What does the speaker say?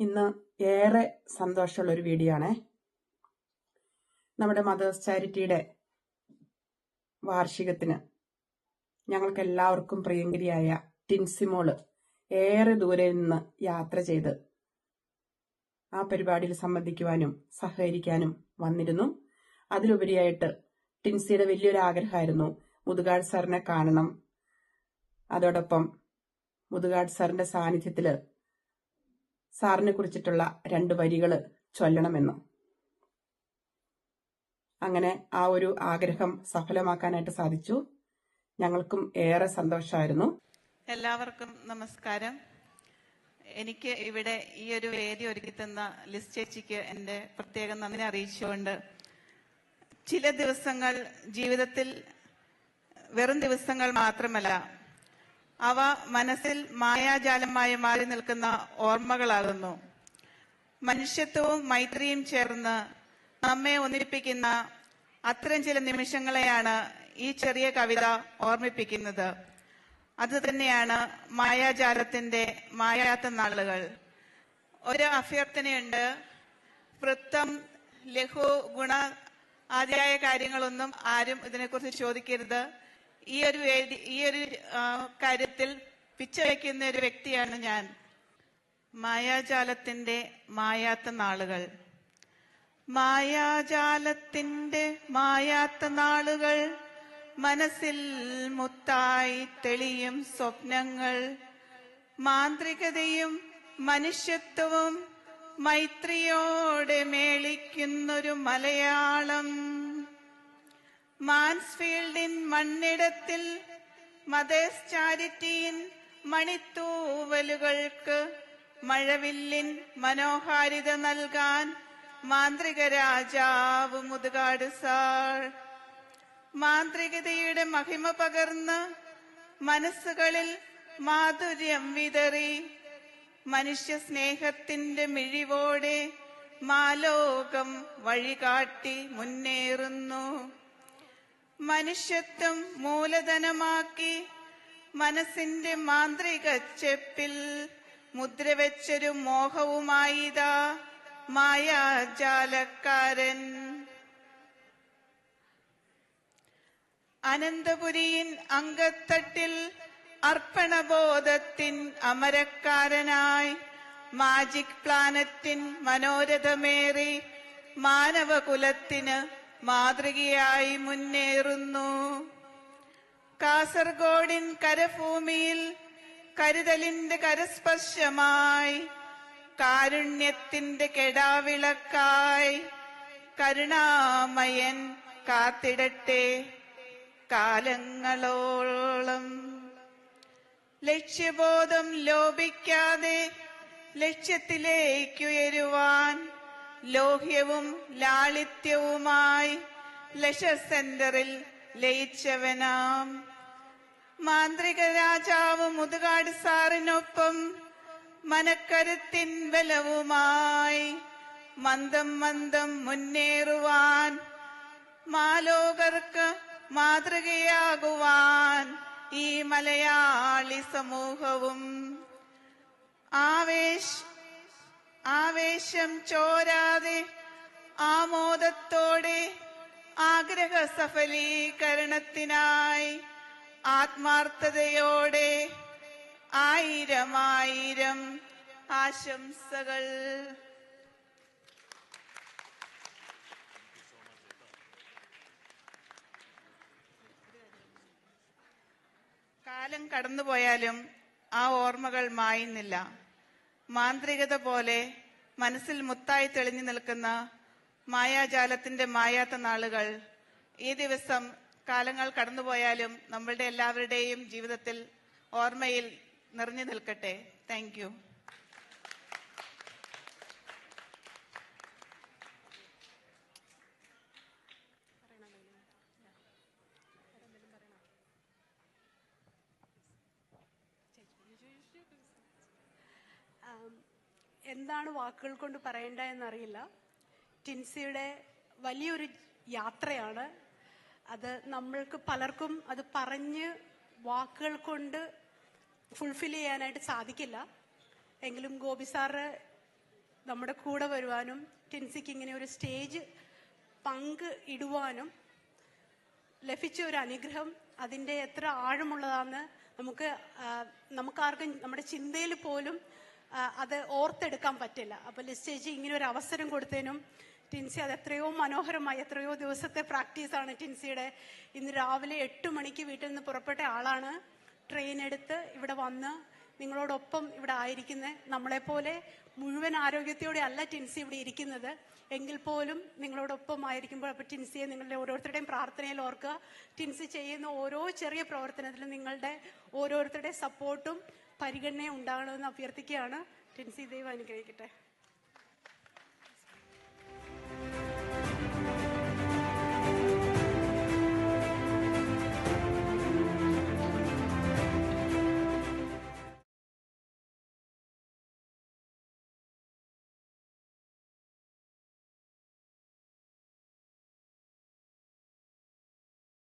ഇന്ന് ഏറെ സന്തോഷമുള്ള ഒരു വീഡിയോ ആണേ. നമ്മുടെ മദേഴ്സ് ചാരിറ്റിയുടെ വാർഷികത്തിന് ഞങ്ങൾക്ക് എല്ലാവർക്കും പ്രിയങ്കരിയായ ടിൻസിമോള് ഏറെ ദൂരെ നിന്ന് യാത്ര ചെയ്ത് ആ പരിപാടിയിൽ സംബന്ധിക്കുവാനും സഹകരിക്കാനും വന്നിരുന്നു. അതിലുപരിയായിട്ട് ടിൻസിയുടെ വലിയൊരു ആഗ്രഹമായിരുന്നു മുതുകാട് സാറിനെ കാണണം. അതോടൊപ്പം മുതുകാട് സാറിന്റെ സാന്നിധ്യത്തില് സാറിനെ കുറിച്ചിട്ടുള്ള 2 വരികള് ചൊല്ലണമെന്ന്. അങ്ങനെ ആ ഒരു ആഗ്രഹം സഫലമാക്കാനായിട്ട് സാധിച്ചു. ഞങ്ങൾക്കും ഏറെ സന്തോഷമായിരുന്നു. എല്ലാവർക്കും നമസ്കാരം. എനിക്ക് ഇവിടെ ഈ ഒരു വേദി ഒരുക്കി തന്ന ലിസ് ചേച്ചിക്ക് എൻ്റെ പ്രത്യേകം നന്ദി അറിയിച്ചുകൊണ്ട്, ചില ദിവസങ്ങൾ ജീവിതത്തിൽ വെറും ദിവസങ്ങൾ മാത്രമല്ല, അവ മനസ്സിൽ മായാജാലമായി മാറി നിൽക്കുന്ന ഓർമ്മകളാകുന്നു. മനുഷ്യത്വവും മൈത്രിയും ചേർന്ന് നമ്മെ ഒന്നിപ്പിക്കുന്ന അത്തരം ചില നിമിഷങ്ങളെയാണ് ഈ ചെറിയ കവിത ഓർമ്മിപ്പിക്കുന്നത്. അത് തന്നെയാണ് മായാജാലത്തിന്റെ മായാത്ത നാളുകൾ. ഒരു അഭ്യർത്ഥനയുണ്ട്. വൃത്തം, ലഘു, ഗുണ ആദിയായ കാര്യങ്ങളൊന്നും ആരും ഇതിനെക്കുറിച്ച് ചോദിക്കരുത്. ഈ ഒരു കാര്യത്തിൽ പിച്ച വയ്ക്കുന്ന ഒരു വ്യക്തിയാണ് ഞാൻ. മായാജാലത്തിന്റെ മായാത്ത നാളുകൾ. മായാജാലത്തിന്റെ മായാത്ത നാളുകൾ, മനസ്സിൽ മുത്തായി തെളിയും സ്വപ്നങ്ങൾ, മാന്ത്രികതയും മനുഷ്യത്വവും മൈത്രിയോടെ മേളിക്കുന്നൊരു മലയാളം. മാൻസ്ഫീൽഡിൻ മണ്ണിടത്തിൽ മദേഴ്സ് ചാരിറ്റിയിൻ മണിത്തൂവലുകൾക്ക് മഴവില്ലിൻ മനോഹാരിത നൽകാൻ മാന്ത്രിക രാജാവ് മുതുകാട് സാർ. മാന്ത്രികതയുടെ മഹിമ പകർന്ന് മനസ്സുകളിൽ മാധുര്യം വിതറി, മനുഷ്യ സ്നേഹത്തിന്റെ മിഴിവോടെ മാലോകം വഴികാട്ടി മുന്നേറുന്നു. മനുഷ്യത്വം മൂലധനമാക്കി മനസ്സിന്റെ മാന്ത്രിക ചെപ്പിൽ മുദ്രവെച്ചൊരു മോഹവുമായിതാ മായാജാലക്കാരൻ. അനന്തപുരിയിൻ അങ്കത്തട്ടിൽ അർപ്പണബോധത്തിൻ അമരക്കാരനായി മാജിക് പ്ലാനറ്റിൻ മനോരഥമേറി മാനവകുലത്തിന് മാതൃകയായി മുന്നേറുന്നു. കാസർഗോഡിൻ കരഭൂമിയിൽ കരുതലിന്റെ കരസ്പർശമായി കാരുണ്യത്തിന്റെ കെടാവിളക്കായി കരുണാമയൻ കാത്തിടട്ടെ കാലങ്ങളോളം. ലക്ഷ്യബോധം ലോപിക്കാതെ ലക്ഷ്യത്തിലേക്കുയരുവാൻ ലോഹ്യവും ലാളിത്യവുമായി ലക്ഷ സെന്ററിൽ ലയിച്ചവനാം മാന്ത്രിക രാജാവ് മുതുകാട് സാറിനൊപ്പം മനക്കരുത്തിൻ ബലവുമായി മന്ദം മന്ദം മുന്നേറുവാൻ, മാലോകർക്ക് മാതൃകയാകുവാൻ ഈ മലയാളി സമൂഹവും. ആവേശം ചോരാതെ ആമോദത്തോടെ ആഗ്രഹ സഫലീകരണത്തിനായി ആത്മാർത്ഥതയോടെ 1000 ആശംസകൾ. കാലം കടന്നുപോയാലും ആ ഓർമ്മകൾ മായുന്നില്ല. മാന്ത്രികത പോലെ മനസ്സിൽ മുത്തായി തെളിഞ്ഞു നിൽക്കുന്ന മായാജാലത്തിന്റെ മായാത്ത നാളുകൾ ഈ ദിവസം കാലങ്ങൾ കടന്നുപോയാലും നമ്മളുടെ എല്ലാവരുടെയും ജീവിതത്തിൽ ഓർമ്മയിൽ നിറഞ്ഞു നിൽക്കട്ടെ. Thank you. എന്താണ് വാക്കുകൾ കൊണ്ട് പറയേണ്ടതെന്നറിയില്ല. ടിൻസിയുടെ വലിയൊരു യാത്രയാണ് അത്. നമ്മൾക്ക് പലർക്കും അത് പറഞ്ഞ് വാക്കുകൾ കൊണ്ട് ഫുൾഫിൽ ചെയ്യാനായിട്ട് സാധിക്കില്ല. എങ്കിലും ഗോപി സാറ് നമ്മുടെ കൂടെ വരുവാനും ടിൻസിക്ക് ഇങ്ങനെ ഒരു സ്റ്റേജ് പങ്ക് ഇടുവാനും ലഭിച്ച ഒരു അനുഗ്രഹം അതിൻ്റെ എത്ര ആഴമുള്ളതാണെന്ന് നമുക്കാർക്കും നമ്മുടെ ചിന്തയിൽ പോലും അത് ഓർത്തെടുക്കാൻ പറ്റില്ല. അപ്പോൾ ലിസ്റ്റേജ് ഇങ്ങനെ ഒരു അവസരം കൊടുത്തതിനും ടിൻസി അത് എത്രയോ മനോഹരമായി, എത്രയോ ദിവസത്തെ പ്രാക്ടീസാണ് ടിൻസിയുടെ. ഇന്ന് രാവിലെ 8 മണിക്ക് വീട്ടിൽ നിന്ന് പുറപ്പെട്ട ആളാണ്. ട്രെയിൻ എടുത്ത് ഇവിടെ വന്ന് നിങ്ങളോടൊപ്പം ഇവിടെ ആയിരിക്കുന്നത്. നമ്മളെപ്പോലെ മുഴുവൻ ആരോഗ്യത്തോടെ അല്ല ടിൻസി ഇവിടെ ഇരിക്കുന്നത്, എങ്കിൽ പോലും നിങ്ങളോടൊപ്പം ആയിരിക്കുമ്പോൾ അപ്പോൾ ടിൻസിയെ നിങ്ങളുടെ ഓരോരുത്തരുടെയും പ്രാർത്ഥനയിൽ ഓർക്കുക. ടിൻസി ചെയ്യുന്ന ഓരോ ചെറിയ പ്രവർത്തനത്തിലും നിങ്ങളുടെ ഓരോരുത്തരുടെ സപ്പോർട്ടും പരിഗണനയും ഉണ്ടാകണമെന്ന് അഭ്യർത്ഥിക്കുകയാണ്. ടിൻസി ദൈവം അനുഗ്രഹിക്കട്ടെ.